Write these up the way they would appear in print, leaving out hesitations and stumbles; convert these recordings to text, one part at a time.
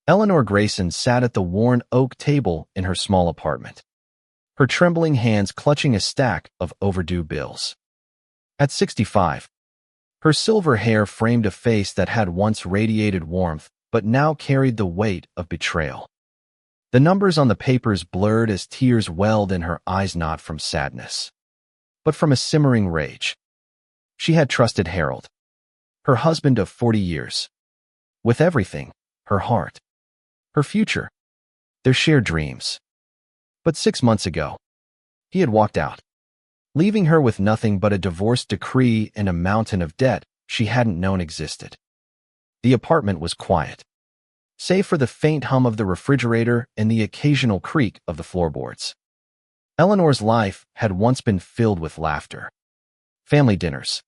Eleanor Grayson sat at the worn oak table in her small apartment, her trembling hands clutching a stack of overdue bills. At 65, her silver hair framed a face that had once radiated warmth but now carried the weight of betrayal. The numbers on the papers blurred as tears welled in her eyes, not from sadness, but from a simmering rage. She had trusted Harold, her husband of 40 years, with everything, her heart, her future, their shared dreams. But 6 months ago, he had walked out, leaving her with nothing but a divorce decree and a mountain of debt she hadn't known existed. The apartment was quiet, save for the faint hum of the refrigerator and the occasional creak of the floorboards. Eleanor's life had once been filled with laughter, family dinners,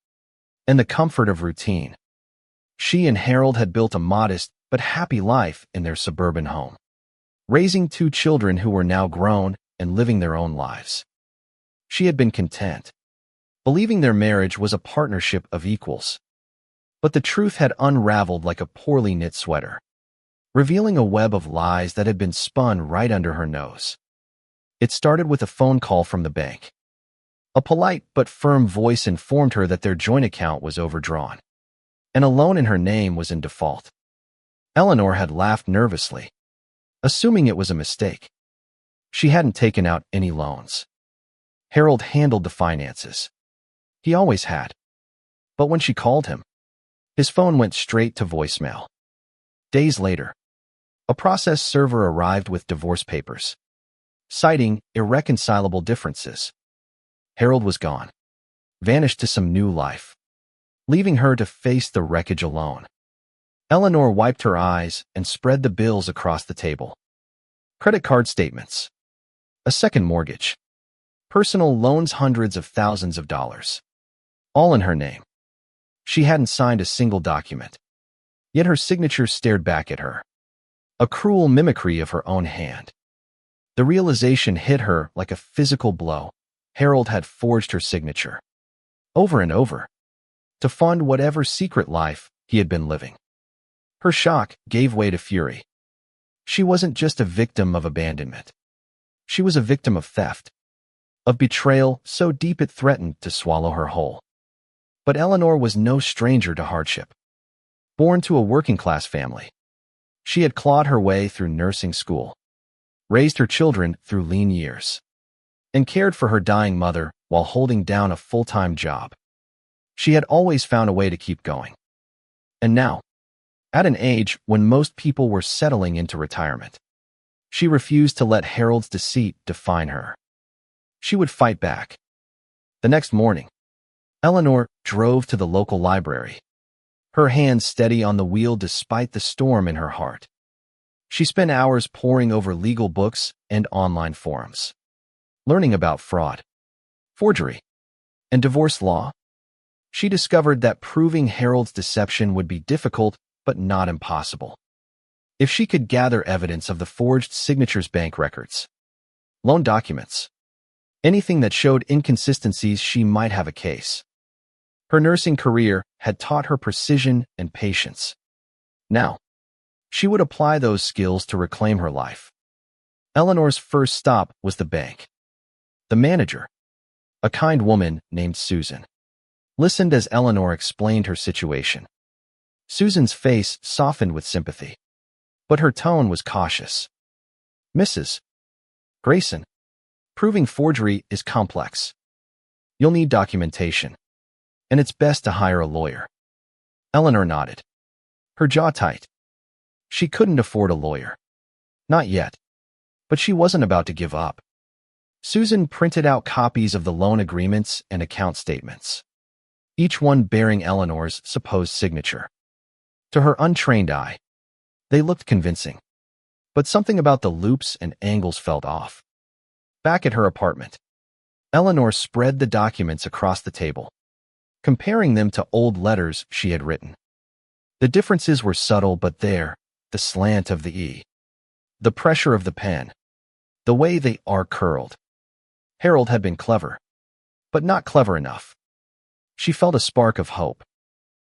and the comfort of routine. She and Harold had built a modest but happy life in their suburban home, raising 2 children who were now grown and living their own lives. She had been content, believing their marriage was a partnership of equals. But the truth had unraveled like a poorly knit sweater, revealing a web of lies that had been spun right under her nose. It started with a phone call from the bank. A polite but firm voice informed her that their joint account was overdrawn, and a loan in her name was in default. Eleanor had laughed nervously, assuming it was a mistake. She hadn't taken out any loans. Harold handled the finances. He always had. But when she called him, his phone went straight to voicemail. Days later, a process server arrived with divorce papers, citing irreconcilable differences. Harold was gone, vanished to some new life, leaving her to face the wreckage alone. Eleanor wiped her eyes and spread the bills across the table. Credit card statements, a second mortgage, personal loans, hundreds of thousands of dollars, all in her name. She hadn't signed a single document, yet her signature stared back at her, a cruel mimicry of her own hand. The realization hit her like a physical blow. Harold had forged her signature, over and over, to fund whatever secret life he had been living. Her shock gave way to fury. She wasn't just a victim of abandonment. She was a victim of theft, of betrayal so deep it threatened to swallow her whole. But Eleanor was no stranger to hardship. Born to a working-class family, she had clawed her way through nursing school, raised her children through lean years, and cared for her dying mother while holding down a full-time job. She had always found a way to keep going. And now, at an age when most people were settling into retirement, she refused to let Harold's deceit define her. She would fight back. The next morning, Eleanor drove to the local library, her hands steady on the wheel despite the storm in her heart. She spent hours poring over legal books and online forums, learning about fraud, forgery, and divorce law. She discovered that proving Harold's deception would be difficult but not impossible. If she could gather evidence of the forged signatures, bank records, loan documents, anything that showed inconsistencies, she might have a case. Her nursing career had taught her precision and patience. Now, she would apply those skills to reclaim her life. Eleanor's first stop was the bank. The manager, a kind woman named Susan, listened as Eleanor explained her situation. Susan's face softened with sympathy, but her tone was cautious. "Mrs. Grayson, proving forgery is complex. You'll need documentation, and it's best to hire a lawyer." Eleanor nodded, her jaw tight. She couldn't afford a lawyer. Not yet. But she wasn't about to give up. Susan printed out copies of the loan agreements and account statements, each one bearing Eleanor's supposed signature. To her untrained eye, they looked convincing, but something about the loops and angles felt off. Back at her apartment, Eleanor spread the documents across the table, comparing them to old letters she had written. The differences were subtle, but there, the slant of the E, the pressure of the pen, the way they are curled. Harold had been clever, but not clever enough. She felt a spark of hope,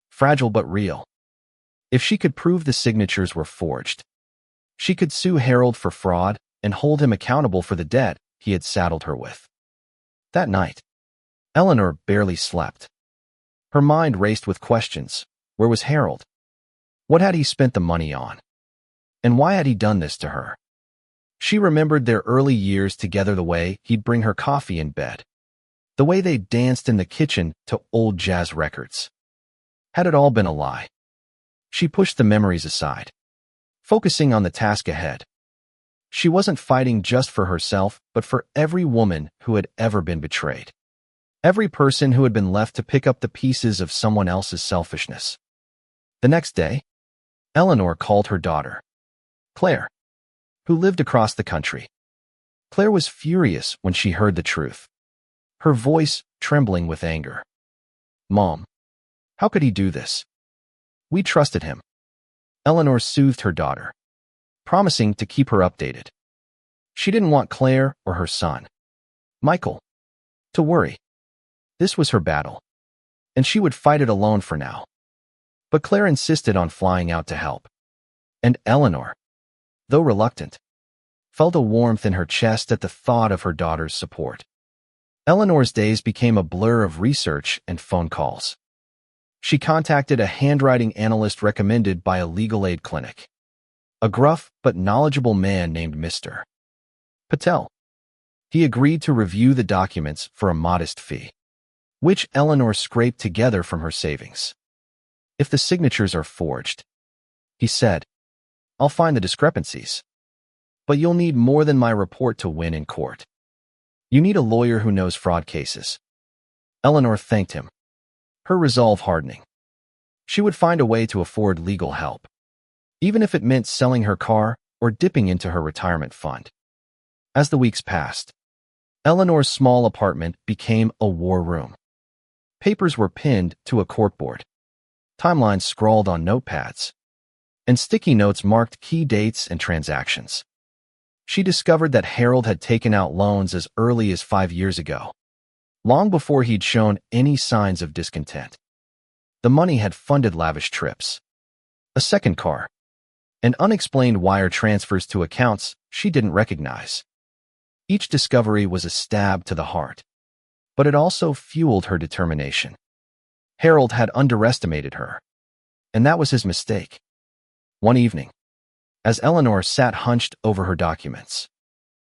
fragile but real. If she could prove the signatures were forged, She could sue Harold for fraud and hold him accountable for the debt he had saddled her with. That night, Eleanor barely slept. Her mind raced with questions. Where was Harold? What had he spent the money on? And why had he done this to her? She remembered their early years together, the way he'd bring her coffee in bed, the way they danced in the kitchen to old jazz records. Had it all been a lie? She pushed the memories aside, focusing on the task ahead. She wasn't fighting just for herself, but for every woman who had ever been betrayed. Every person who had been left to pick up the pieces of someone else's selfishness. The next day, Eleanor called her daughter, Claire, who lived across the country. Claire was furious when she heard the truth, her voice trembling with anger. Mom, how could he do this? We trusted him. Eleanor soothed her daughter, promising to keep her updated. She didn't want Claire or her son, Michael, to worry. This was her battle, and she would fight it alone for now. But Claire insisted on flying out to help. And Eleanor, though reluctant, felt a warmth in her chest at the thought of her daughter's support. Eleanor's days became a blur of research and phone calls. She contacted a handwriting analyst recommended by a legal aid clinic, a gruff but knowledgeable man named Mr. Patel. He agreed to review the documents for a modest fee, which Eleanor scraped together from her savings. If the signatures are forged, he said, I'll find the discrepancies. But you'll need more than my report to win in court. You need a lawyer who knows fraud cases. Eleanor thanked him, her resolve hardening. She would find a way to afford legal help, even if it meant selling her car or dipping into her retirement fund. As the weeks passed, Eleanor's small apartment became a war room. Papers were pinned to a corkboard, timelines scrawled on notepads, and sticky notes marked key dates and transactions. She discovered that Harold had taken out loans as early as 5 years ago, long before he'd shown any signs of discontent. The money had funded lavish trips, a second car, and unexplained wire transfers to accounts she didn't recognize. Each discovery was a stab to the heart, but it also fueled her determination. Harold had underestimated her, and that was his mistake. One evening, as Eleanor sat hunched over her documents,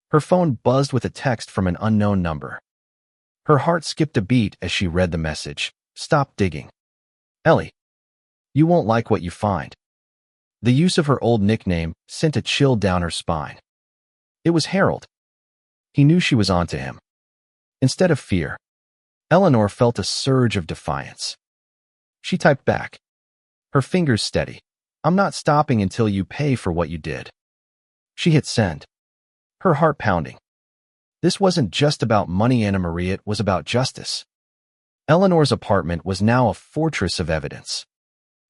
her phone buzzed with a text from an unknown number. Her heart skipped a beat as she read the message. Stop digging. Ellie, you won't like what you find. The use of her old nickname sent a chill down her spine. It was Harold. He knew she was onto him. Instead of fear, Eleanor felt a surge of defiance. She typed back, her fingers steady. I'm not stopping until you pay for what you did. She hit send, her heart pounding. This wasn't just about money, Anna Marie, it was about justice. Eleanor's apartment was now a fortress of evidence,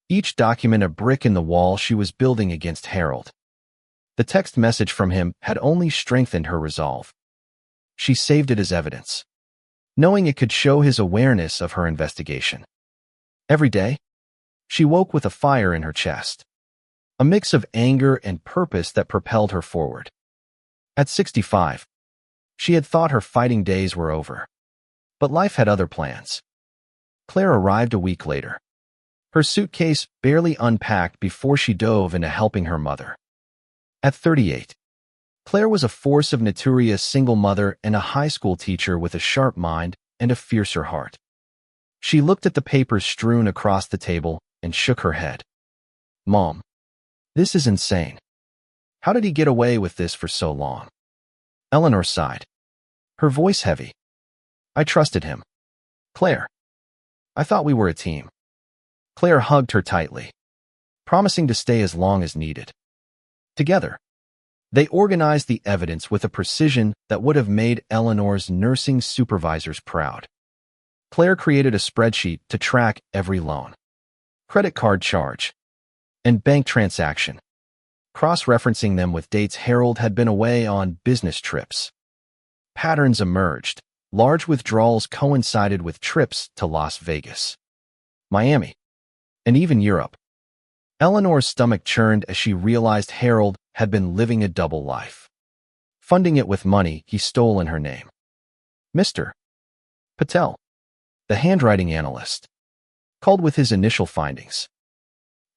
each document a brick in the wall she was building against Harold. The text message from him had only strengthened her resolve. She saved it as evidence, knowing it could show his awareness of her investigation. Every day, she woke with a fire in her chest, a mix of anger and purpose that propelled her forward. At 65, she had thought her fighting days were over, but life had other plans. Claire arrived a week later, her suitcase barely unpacked before she dove into helping her mother. At 38, Claire was a force of nature, a single mother and a high school teacher with a sharp mind and a fiercer heart. She looked at the papers strewn across the table and shook her head. Mom, this is insane. How did he get away with this for so long? Eleanor sighed, her voice heavy. I trusted him. Claire, I thought we were a team. Claire hugged her tightly, promising to stay as long as needed. Together, they organized the evidence with a precision that would have made Eleanor's nursing supervisors proud. Claire created a spreadsheet to track every loan, credit card charge, and bank transaction, cross-referencing them with dates Harold had been away on business trips. Patterns emerged. Large withdrawals coincided with trips to Las Vegas, Miami, and even Europe. Eleanor's stomach churned as she realized Harold had been living a double life. Funding it with money he stole in her name. Mr. Patel, the handwriting analyst, called with his initial findings.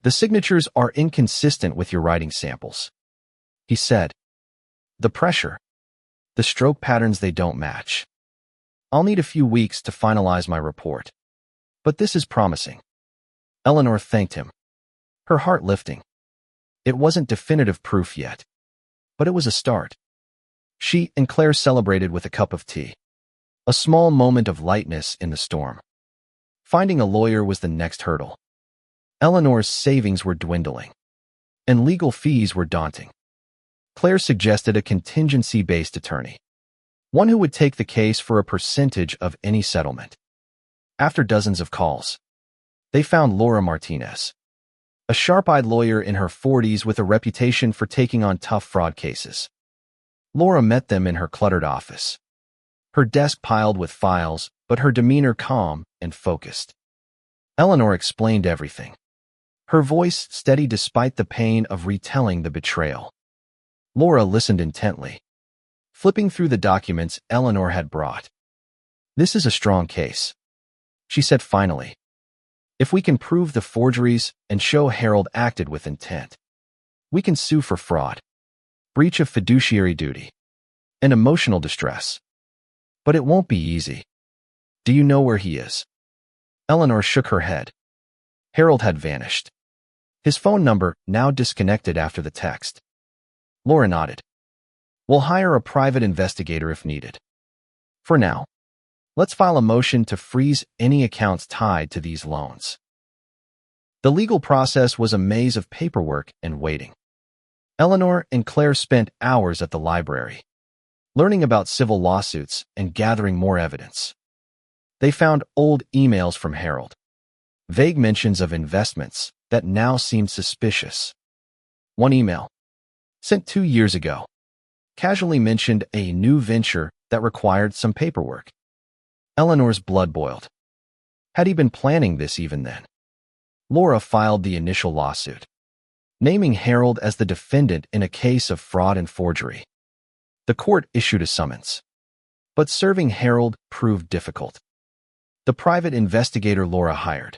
The signatures are inconsistent with your writing samples, he said. The pressure, the stroke patterns, they don't match. I'll need a few weeks to finalize my report. But this is promising. Eleanor thanked him, her heart lifting. It wasn't definitive proof yet, but it was a start. She and Claire celebrated with a cup of tea, a small moment of lightness in the storm. Finding a lawyer was the next hurdle. Eleanor's savings were dwindling, and legal fees were daunting. Claire suggested a contingency-based attorney, one who would take the case for a percentage of any settlement. After dozens of calls, they found Laura Martinez, a sharp-eyed lawyer in her 40s with a reputation for taking on tough fraud cases. Laura met them in her cluttered office, her desk piled with files, but her demeanor calm and focused. Eleanor explained everything, her voice steady despite the pain of retelling the betrayal. Laura listened intently, flipping through the documents Eleanor had brought. This is a strong case, she said finally. If we can prove the forgeries and show Harold acted with intent, we can sue for fraud, breach of fiduciary duty, and emotional distress. But it won't be easy. Do you know where he is? Eleanor shook her head. Harold had vanished, his phone number now disconnected after the text. Laura nodded. We'll hire a private investigator if needed. For now, let's file a motion to freeze any accounts tied to these loans. The legal process was a maze of paperwork and waiting. Eleanor and Claire spent hours at the library, learning about civil lawsuits and gathering more evidence. They found old emails from Harold, vague mentions of investments that now seemed suspicious. One email, sent 2 years ago, casually mentioned a new venture that required some paperwork. Eleanor's blood boiled. Had he been planning this even then? Laura filed the initial lawsuit, naming Harold as the defendant in a case of fraud and forgery. The court issued a summons, but serving Harold proved difficult. The private investigator Laura hired,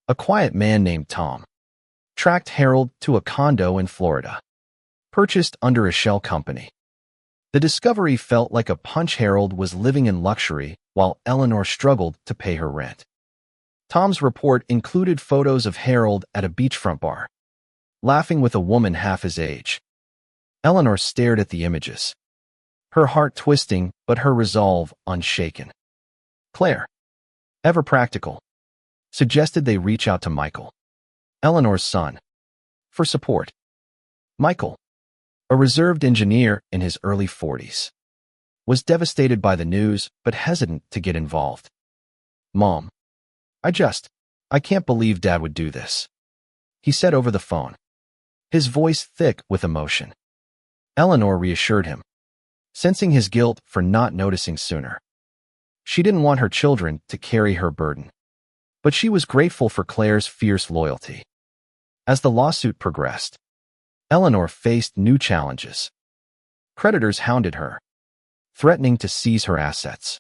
a quiet man named Tom, tracked Harold to a condo in Florida, purchased under a shell company. The discovery felt like a punch. Harold was living in luxury while Eleanor struggled to pay her rent. Tom's report included photos of Harold at a beachfront bar, laughing with a woman half his age. Eleanor stared at the images, her heart twisting but her resolve unshaken. Claire, ever practical, suggested they reach out to Michael, Eleanor's son, for support. Michael, a reserved engineer in his early 40s, was devastated by the news but hesitant to get involved. Mom, I can't believe Dad would do this, he said over the phone, his voice thick with emotion. Eleanor reassured him, sensing his guilt for not noticing sooner. She didn't want her children to carry her burden, but she was grateful for Claire's fierce loyalty. As the lawsuit progressed, Eleanor faced new challenges. Creditors hounded her, threatening to seize her assets.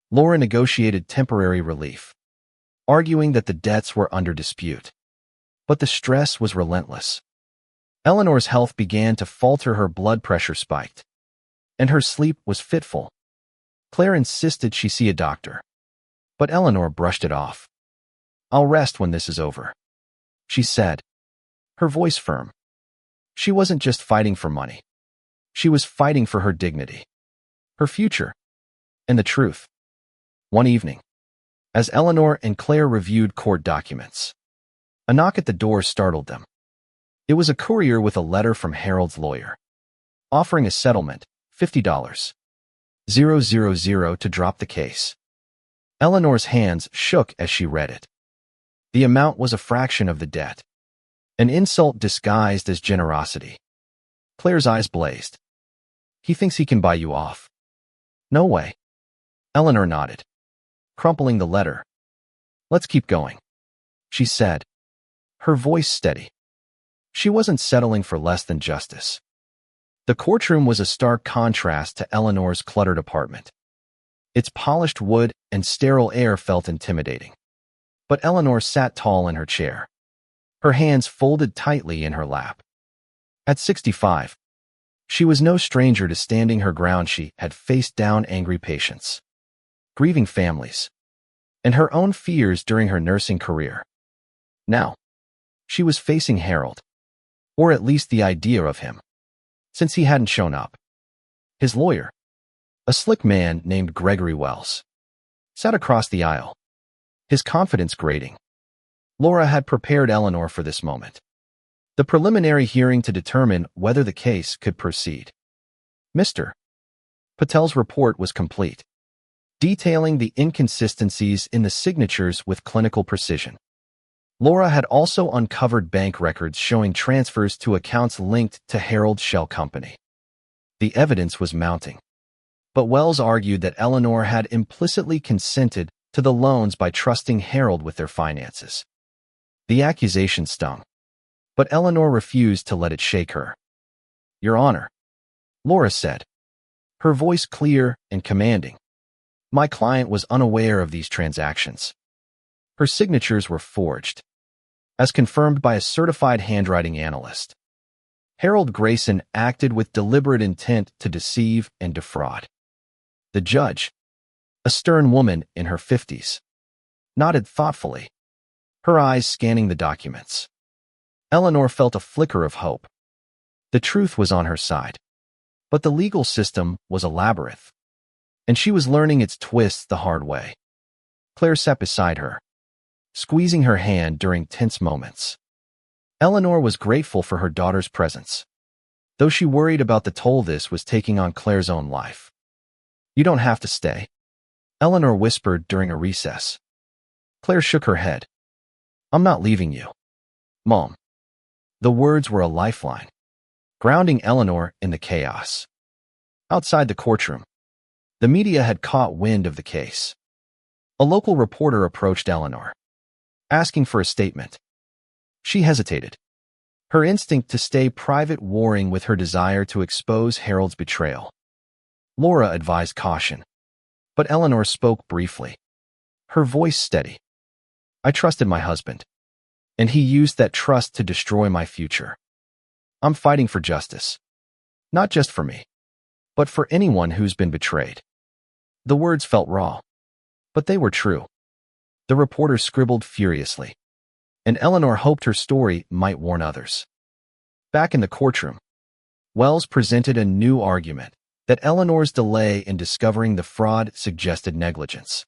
Laura negotiated temporary relief, arguing that the debts were under dispute. But the stress was relentless. Eleanor's health began to falter, her blood pressure spiked, and her sleep was fitful. Claire insisted she see a doctor, but Eleanor brushed it off. I'll rest when this is over, she said, her voice firm. She wasn't just fighting for money. She was fighting for her dignity, her future, and the truth. One evening, as Eleanor and Claire reviewed court documents, a knock at the door startled them. It was a courier with a letter from Harold's lawyer, offering a settlement, $50,000 to drop the case. Eleanor's hands shook as she read it. The amount was a fraction of the debt, an insult disguised as generosity. Claire's eyes blazed. He thinks he can buy you off. No way. Eleanor nodded, crumpling the letter. Let's keep going, she said, her voice steady. She wasn't settling for less than justice. The courtroom was a stark contrast to Eleanor's cluttered apartment. Its polished wood and sterile air felt intimidating. But Eleanor sat tall in her chair, her hands folded tightly in her lap. At 65, she was no stranger to standing her ground. She had faced down angry patients, grieving families, and her own fears during her nursing career. Now, she was facing Harold, or at least the idea of him, since he hadn't shown up. His lawyer, a slick man named Gregory Wells, sat across the aisle, his confidence grating. Laura had prepared Eleanor for this moment, the preliminary hearing to determine whether the case could proceed. Mr. Patel's report was complete, detailing the inconsistencies in the signatures with clinical precision. Laura had also uncovered bank records showing transfers to accounts linked to Harold's shell company. The evidence was mounting, but Wells argued that Eleanor had implicitly consented to the loans by trusting Harold with their finances. The accusation stung, but Eleanor refused to let it shake her. "Your Honor," Laura said, her voice clear and commanding, "my client was unaware of these transactions. Her signatures were forged, as confirmed by a certified handwriting analyst. Harold Grayson acted with deliberate intent to deceive and defraud." The judge, a stern woman in her 50s, nodded thoughtfully, her eyes scanning the documents. Eleanor felt a flicker of hope. The truth was on her side, but the legal system was a labyrinth, and she was learning its twists the hard way. Claire sat beside her, squeezing her hand during tense moments. Eleanor was grateful for her daughter's presence, though she worried about the toll this was taking on Claire's own life. "You don't have to stay," Eleanor whispered during a recess. Claire shook her head. "I'm not leaving you, Mom." The words were a lifeline, grounding Eleanor in the chaos. Outside the courtroom, the media had caught wind of the case. A local reporter approached Eleanor, asking for a statement. She hesitated, her instinct to stay private warring with her desire to expose Harold's betrayal. Laura advised caution, but Eleanor spoke briefly, her voice steady. "I trusted my husband, and he used that trust to destroy my future. I'm fighting for justice, not just for me, but for anyone who's been betrayed." The words felt raw, but they were true. The reporter scribbled furiously, and Eleanor hoped her story might warn others. Back in the courtroom, Wells presented a new argument that Eleanor's delay in discovering the fraud suggested negligence.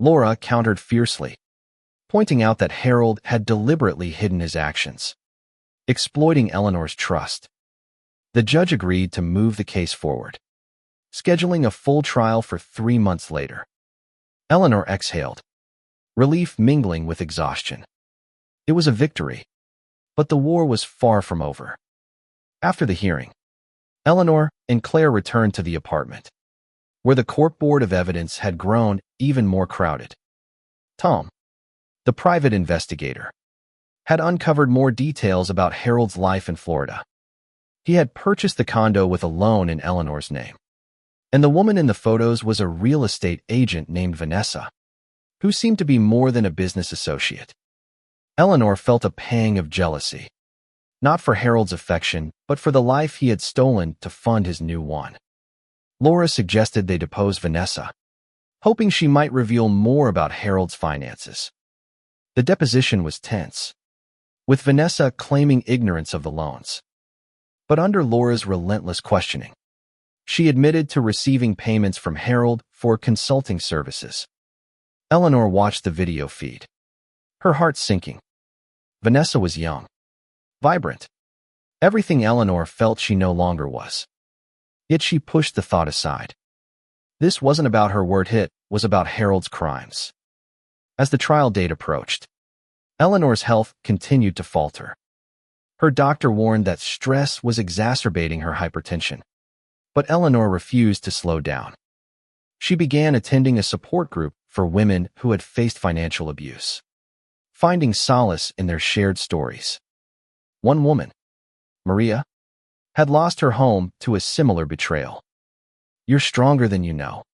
Laura countered fiercely, pointing out that Harold had deliberately hidden his actions, exploiting Eleanor's trust. The judge agreed to move the case forward, scheduling a full trial for 3 months later. Eleanor exhaled, relief mingling with exhaustion. It was a victory, but the war was far from over. After the hearing, Eleanor and Claire returned to the apartment, where the court board of evidence had grown even more crowded. Tom, the private investigator, had uncovered more details about Harold's life in Florida. He had purchased the condo with a loan in Eleanor's name, and the woman in the photos was a real estate agent named Vanessa, who seemed to be more than a business associate. Eleanor felt a pang of jealousy, not for Harold's affection, but for the life he had stolen to fund his new one. Laura suggested they depose Vanessa, hoping she might reveal more about Harold's finances. The deposition was tense, with Vanessa claiming ignorance of the loans. But under Laura's relentless questioning, she admitted to receiving payments from Harold for consulting services. Eleanor watched the video feed, her heart sinking. Vanessa was young, vibrant, everything Eleanor felt she no longer was. Yet she pushed the thought aside. This wasn't about her word hit, was about Harold's crimes. As the trial date approached, Eleanor's health continued to falter. Her doctor warned that stress was exacerbating her hypertension, but Eleanor refused to slow down. She began attending a support group for women who had faced financial abuse, finding solace in their shared stories. One woman, Maria, had lost her home to a similar betrayal. "You're stronger than you know,"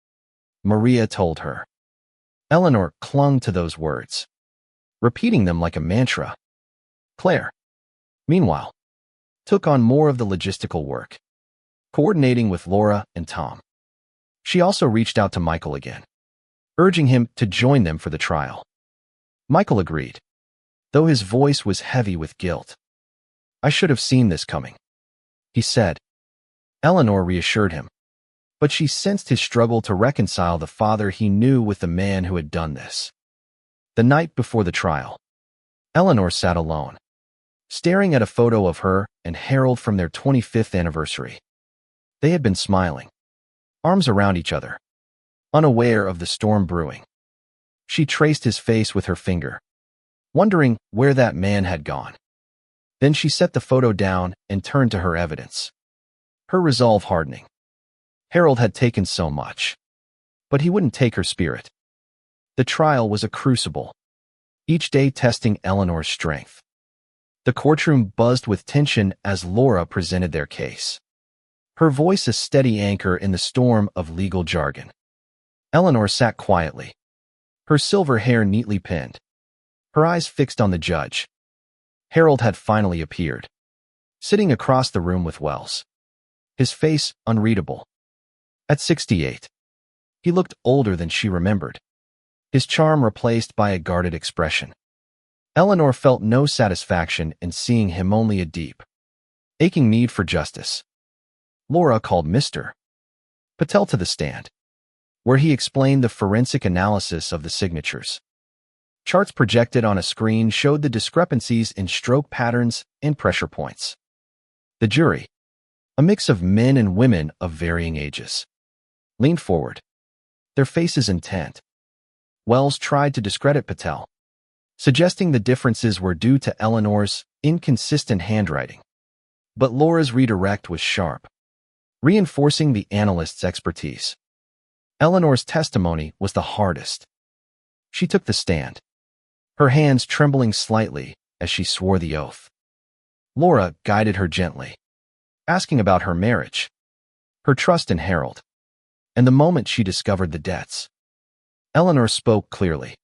Maria told her. Eleanor clung to those words, repeating them like a mantra. Claire, meanwhile, took on more of the logistical work, coordinating with Laura and Tom. She also reached out to Michael again, urging him to join them for the trial. Michael agreed, though his voice was heavy with guilt. "I should have seen this coming," he said. Eleanor reassured him, but she sensed his struggle to reconcile the father he knew with the man who had done this. The night before the trial, Eleanor sat alone, staring at a photo of her and Harold from their 25th anniversary. They had been smiling, arms around each other, unaware of the storm brewing. She traced his face with her finger, wondering where that man had gone. Then she set the photo down and turned to her evidence, her resolve hardening. Harold had taken so much, but he wouldn't take her spirit. The trial was a crucible, each day testing Eleanor's strength. The courtroom buzzed with tension as Laura presented their case, her voice a steady anchor in the storm of legal jargon. Eleanor sat quietly, her silver hair neatly pinned, her eyes fixed on the judge. Harold had finally appeared, sitting across the room with Wells, his face unreadable. At 68, he looked older than she remembered, his charm replaced by a guarded expression. Eleanor felt no satisfaction in seeing him, only a deep, aching need for justice. Laura called Mr. Patel to the stand, where he explained the forensic analysis of the signatures. Charts projected on a screen showed the discrepancies in stroke patterns and pressure points. The jury, a mix of men and women of varying ages, leaned forward, their faces intent. Wells tried to discredit Patel, suggesting the differences were due to Eleanor's inconsistent handwriting. But Laura's redirect was sharp, reinforcing the analyst's expertise. Eleanor's testimony was the hardest. She took the stand, her hands trembling slightly as she swore the oath. Laura guided her gently, asking about her marriage, her trust in Harold, and the moment she discovered the debts. Eleanor spoke clearly,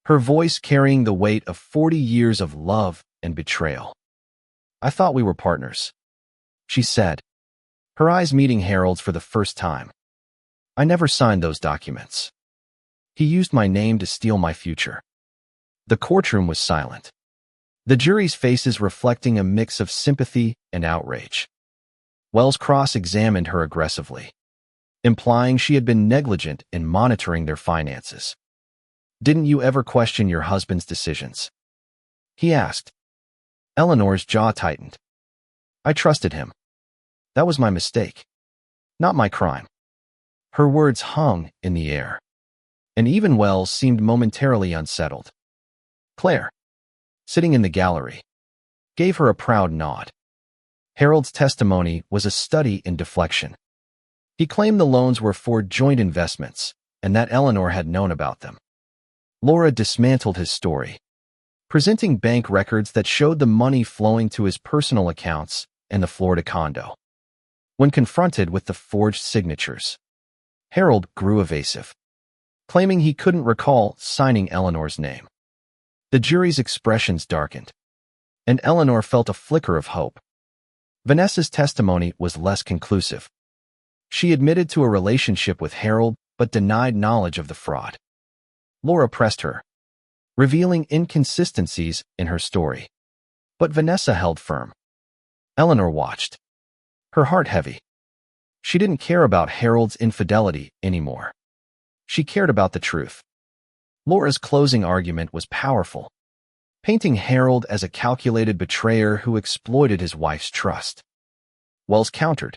her voice carrying the weight of 40 years of love and betrayal. "I thought we were partners," she said, her eyes meeting Harold's for the first time. "I never signed those documents. He used my name to steal my future." The courtroom was silent, the jury's faces reflecting a mix of sympathy and outrage. Wells cross-examined her aggressively, implying she had been negligent in monitoring their finances. "Didn't you ever question your husband's decisions?" he asked. Eleanor's jaw tightened. "I trusted him. That was my mistake, not my crime." Her words hung in the air, and even Wells seemed momentarily unsettled. Claire, sitting in the gallery, gave her a proud nod. Harold's testimony was a study in deflection. He claimed the loans were for joint investments, and that Eleanor had known about them. Laura dismantled his story, presenting bank records that showed the money flowing to his personal accounts and the Florida condo. When confronted with the forged signatures, Harold grew evasive, claiming he couldn't recall signing Eleanor's name. The jury's expressions darkened, and Eleanor felt a flicker of hope. Vanessa's testimony was less conclusive. She admitted to a relationship with Harold but denied knowledge of the fraud. Laura pressed her, revealing inconsistencies in her story. But Vanessa held firm. Eleanor watched, her heart heavy. She didn't care about Harold's infidelity anymore. She cared about the truth. Laura's closing argument was powerful, painting Harold as a calculated betrayer who exploited his wife's trust. Wells countered,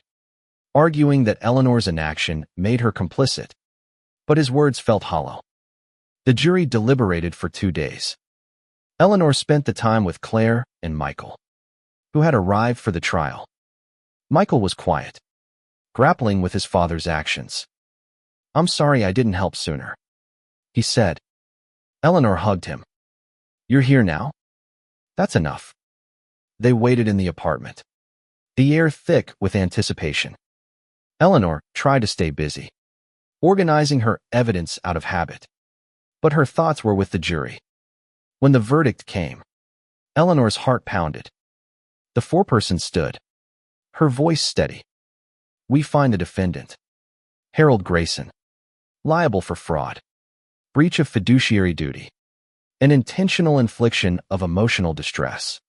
arguing that Eleanor's inaction made her complicit, but his words felt hollow. The jury deliberated for 2 days. Eleanor spent the time with Claire and Michael, who had arrived for the trial. Michael was quiet, grappling with his father's actions. "I'm sorry I didn't help sooner," he said. Eleanor hugged him. "You're here now? That's enough." They waited in the apartment, the air thick with anticipation. Eleanor tried to stay busy, organizing her evidence out of habit, but her thoughts were with the jury. When the verdict came, Eleanor's heart pounded. The foreperson stood, her voice steady. We find the defendant, Harold Grayson, liable for fraud, breach of fiduciary duty, and intentional infliction of emotional distress.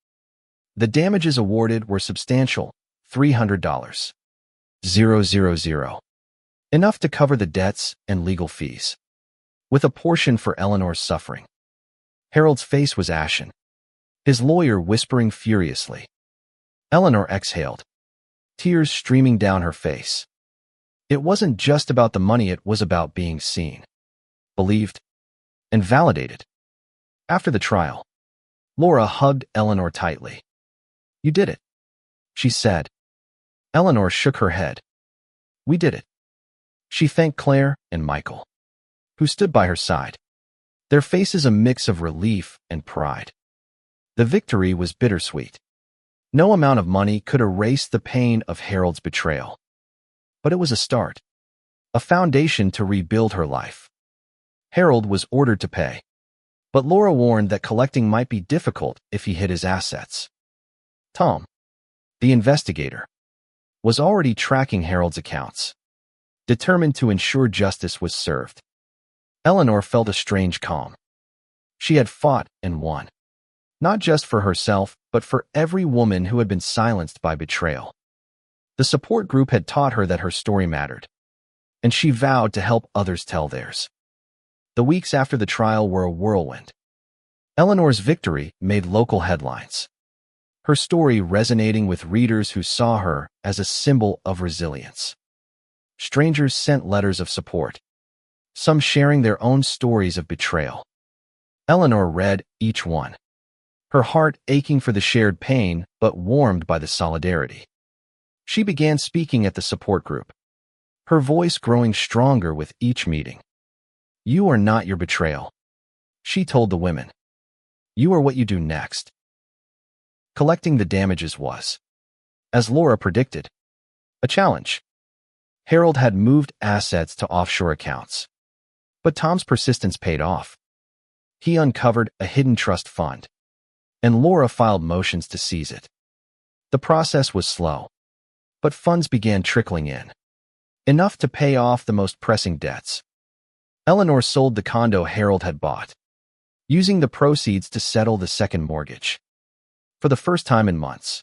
The damages awarded were substantial, $300. 000. Enough to cover the debts and legal fees, with a portion for Eleanor's suffering. Harold's face was ashen, his lawyer whispering furiously. Eleanor exhaled, tears streaming down her face. It wasn't just about the money, it was about being seen, believed, and validated. After the trial, Laura hugged Eleanor tightly. You did it, she said. Eleanor shook her head. We did it. She thanked Claire and Michael, who stood by her side, their faces a mix of relief and pride. The victory was bittersweet. No amount of money could erase the pain of Harold's betrayal. But it was a start, a foundation to rebuild her life. Harold was ordered to pay, but Laura warned that collecting might be difficult if he hid his assets. Tom, the investigator, was already tracking Harold's accounts, determined to ensure justice was served. Eleanor felt a strange calm. She had fought and won, not just for herself, but for every woman who had been silenced by betrayal. The support group had taught her that her story mattered, and she vowed to help others tell theirs. The weeks after the trial were a whirlwind. Eleanor's victory made local headlines, her story resonating with readers who saw her as a symbol of resilience. Strangers sent letters of support, some sharing their own stories of betrayal. Eleanor read each one, her heart aching for the shared pain but warmed by the solidarity. She began speaking at the support group, her voice growing stronger with each meeting. You are not your betrayal, she told the women. You are what you do next. Collecting the damages was, as Laura predicted, a challenge. Harold had moved assets to offshore accounts, but Tom's persistence paid off. He uncovered a hidden trust fund, and Laura filed motions to seize it. The process was slow, but funds began trickling in, enough to pay off the most pressing debts. Eleanor sold the condo Harold had bought, using the proceeds to settle the second mortgage. For the first time in months,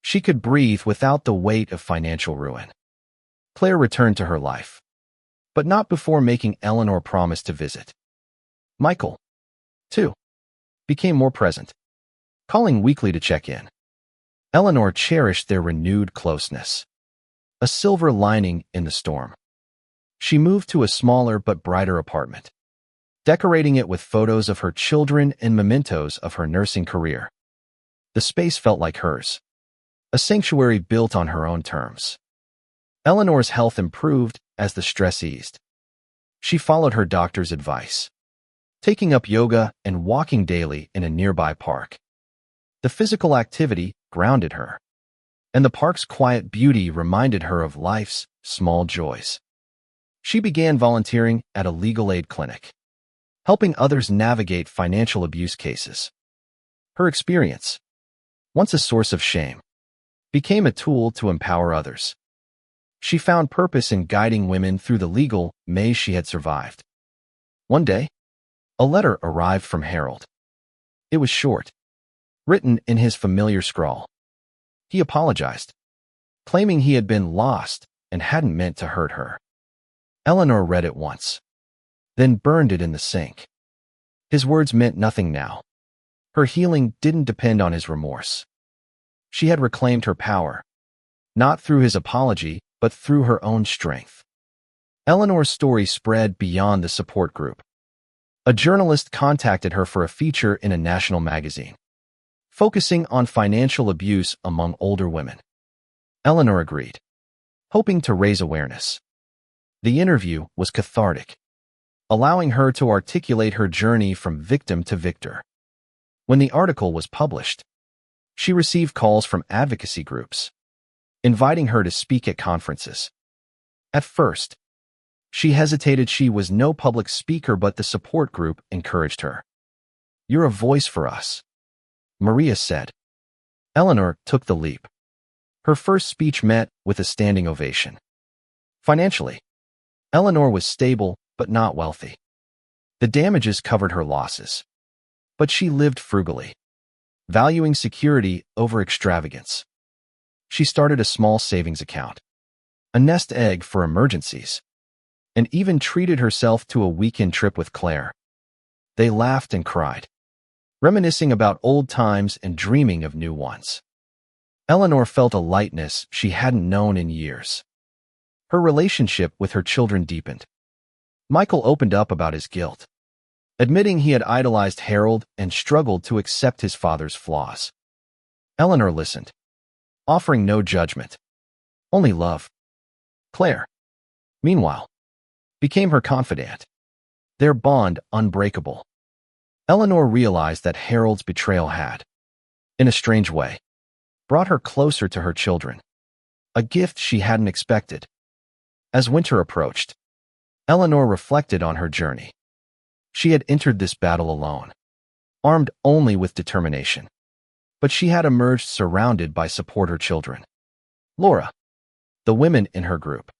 she could breathe without the weight of financial ruin. Claire returned to her life, but not before making Eleanor promise to visit. Michael, too, became more present, calling weekly to check in. Eleanor cherished their renewed closeness, a silver lining in the storm. She moved to a smaller but brighter apartment, decorating it with photos of her children and mementos of her nursing career. The space felt like hers, a sanctuary built on her own terms. Eleanor's health improved as the stress eased. She followed her doctor's advice, taking up yoga and walking daily in a nearby park. The physical activity grounded her, and the park's quiet beauty reminded her of life's small joys. She began volunteering at a legal aid clinic, helping others navigate financial abuse cases. Her experience, once a source of shame, became a tool to empower others. She found purpose in guiding women through the legal maze she had survived. One day, a letter arrived from Harold. It was short, written in his familiar scrawl. He apologized, claiming he had been lost and hadn't meant to hurt her. Eleanor read it once, then burned it in the sink. His words meant nothing now. Her healing didn't depend on his remorse. She had reclaimed her power, not through his apology, but through her own strength. Eleanor's story spread beyond the support group. A journalist contacted her for a feature in a national magazine, focusing on financial abuse among older women. Eleanor agreed, hoping to raise awareness. The interview was cathartic, allowing her to articulate her journey from victim to victor. When the article was published, She received calls from advocacy groups, inviting her to speak at conferences. At first, she hesitated. She was no public speaker, but the support group encouraged her. "You're a voice for us," Maria said. Eleanor took the leap. Her first speech met with a standing ovation. Financially, Eleanor was stable but not wealthy. The damages covered her losses, but she lived frugally, valuing security over extravagance. She started a small savings account, a nest egg for emergencies, and even treated herself to a weekend trip with Claire. They laughed and cried, reminiscing about old times and dreaming of new ones. Eleanor felt a lightness she hadn't known in years. Her relationship with her children deepened. Michael opened up about his guilt, admitting he had idolized Harold and struggled to accept his father's flaws. Eleanor listened, offering no judgment, only love. Claire, meanwhile, became her confidant, their bond unbreakable. Eleanor realized that Harold's betrayal had, in a strange way, brought her closer to her children, a gift she hadn't expected. As winter approached, Eleanor reflected on her journey. She had entered this battle alone, armed only with determination. But she had emerged surrounded by supporter children. Laura, the women in her group.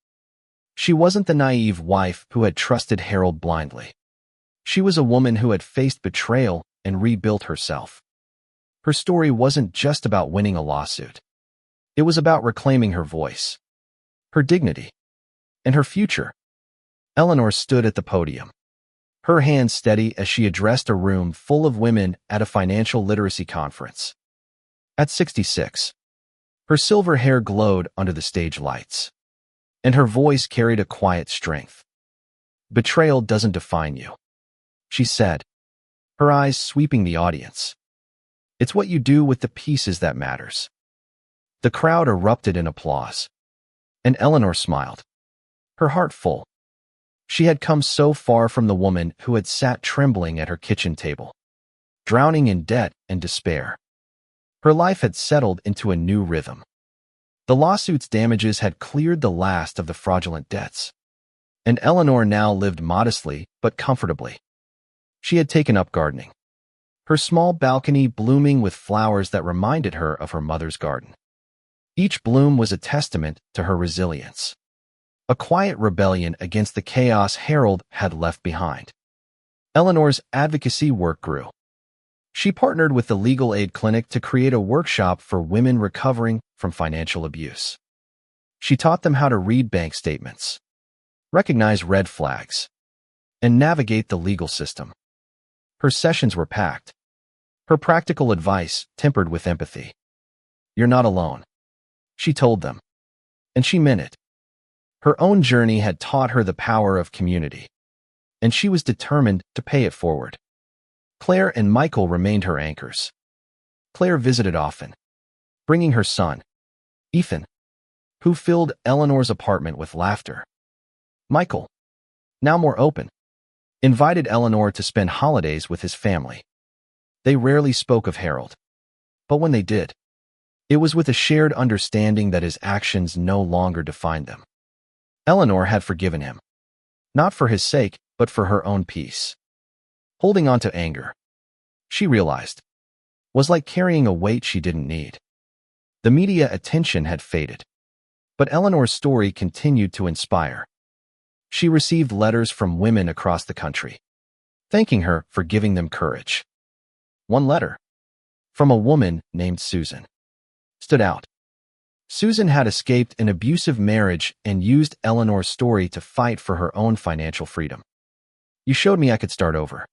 She wasn't the naive wife who had trusted Harold blindly. She was a woman who had faced betrayal and rebuilt herself. Her story wasn't just about winning a lawsuit. It was about reclaiming her voice, her dignity, and her future. Eleanor stood at the podium, her hands steady as she addressed a room full of women at a financial literacy conference. At 66, her silver hair glowed under the stage lights, and her voice carried a quiet strength. "Betrayal doesn't define you," she said, her eyes sweeping the audience. "It's what you do with the pieces that matters." The crowd erupted in applause, and Eleanor smiled, her heart full. She had come so far from the woman who had sat trembling at her kitchen table, drowning in debt and despair. Her life had settled into a new rhythm. The lawsuit's damages had cleared the last of the fraudulent debts, and Eleanor now lived modestly but comfortably. She had taken up gardening, her small balcony blooming with flowers that reminded her of her mother's garden. Each bloom was a testament to her resilience, a quiet rebellion against the chaos Harold had left behind. Eleanor's advocacy work grew. She partnered with the Legal Aid Clinic to create a workshop for women recovering from financial abuse. She taught them how to read bank statements, recognize red flags, and navigate the legal system. Her sessions were packed, her practical advice tempered with empathy. "You're not alone," she told them, and she meant it. Her own journey had taught her the power of community, and she was determined to pay it forward. Claire and Michael remained her anchors. Claire visited often, bringing her son, Ethan, who filled Eleanor's apartment with laughter. Michael, now more open, invited Eleanor to spend holidays with his family. They rarely spoke of Harold, but when they did, it was with a shared understanding that his actions no longer defined them. Eleanor had forgiven him, not for his sake, but for her own peace. Holding on to anger, she realized, was like carrying a weight she didn't need. The media attention had faded, but Eleanor's story continued to inspire. She received letters from women across the country, thanking her for giving them courage. One letter, from a woman named Susan, stood out. Susan had escaped an abusive marriage and used Eleanor's story to fight for her own financial freedom. "You showed me I could start over,"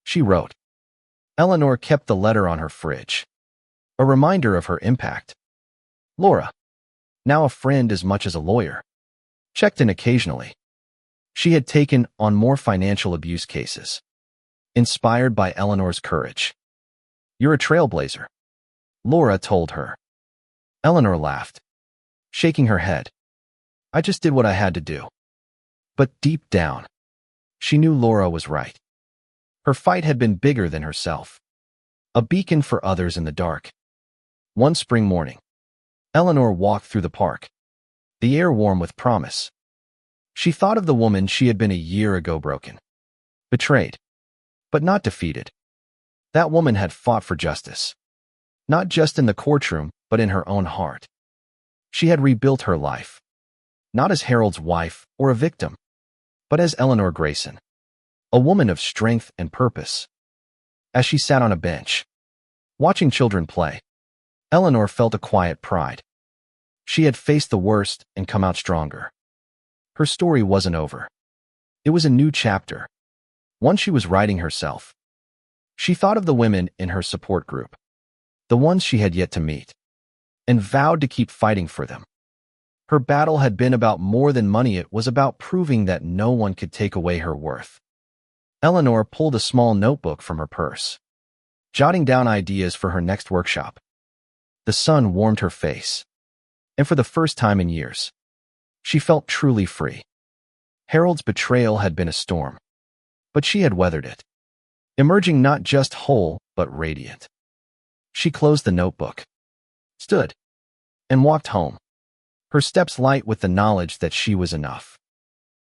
she wrote. Eleanor kept the letter on her fridge, a reminder of her impact. Laura, now a friend as much as a lawyer, checked in occasionally. She had taken on more financial abuse cases, inspired by Eleanor's courage. "You're a trailblazer," Laura told her. Eleanor laughed, shaking her head. "I just did what I had to do." But deep down, she knew Laura was right. Her fight had been bigger than herself, a beacon for others in the dark. One spring morning, Eleanor walked through the park, the air warm with promise. She thought of the woman she had been a year ago, broken, betrayed, but not defeated. That woman had fought for justice, not just in the courtroom, but in her own heart. She had rebuilt her life, not as Harold's wife or a victim, but as Eleanor Grayson, a woman of strength and purpose. As she sat on a bench, watching children play, Eleanor felt a quiet pride. She had faced the worst and come out stronger. Her story wasn't over. It was a new chapter, one she was writing herself. She thought of the women in her support group, the ones she had yet to meet, and vowed to keep fighting for them. Her battle had been about more than money. It was about proving that no one could take away her worth. Eleanor pulled a small notebook from her purse, jotting down ideas for her next workshop. The sun warmed her face, and for the first time in years, she felt truly free. Harold's betrayal had been a storm, but she had weathered it, emerging not just whole, but radiant. She closed the notebook, stood, and walked home, her steps light with the knowledge that she was enough.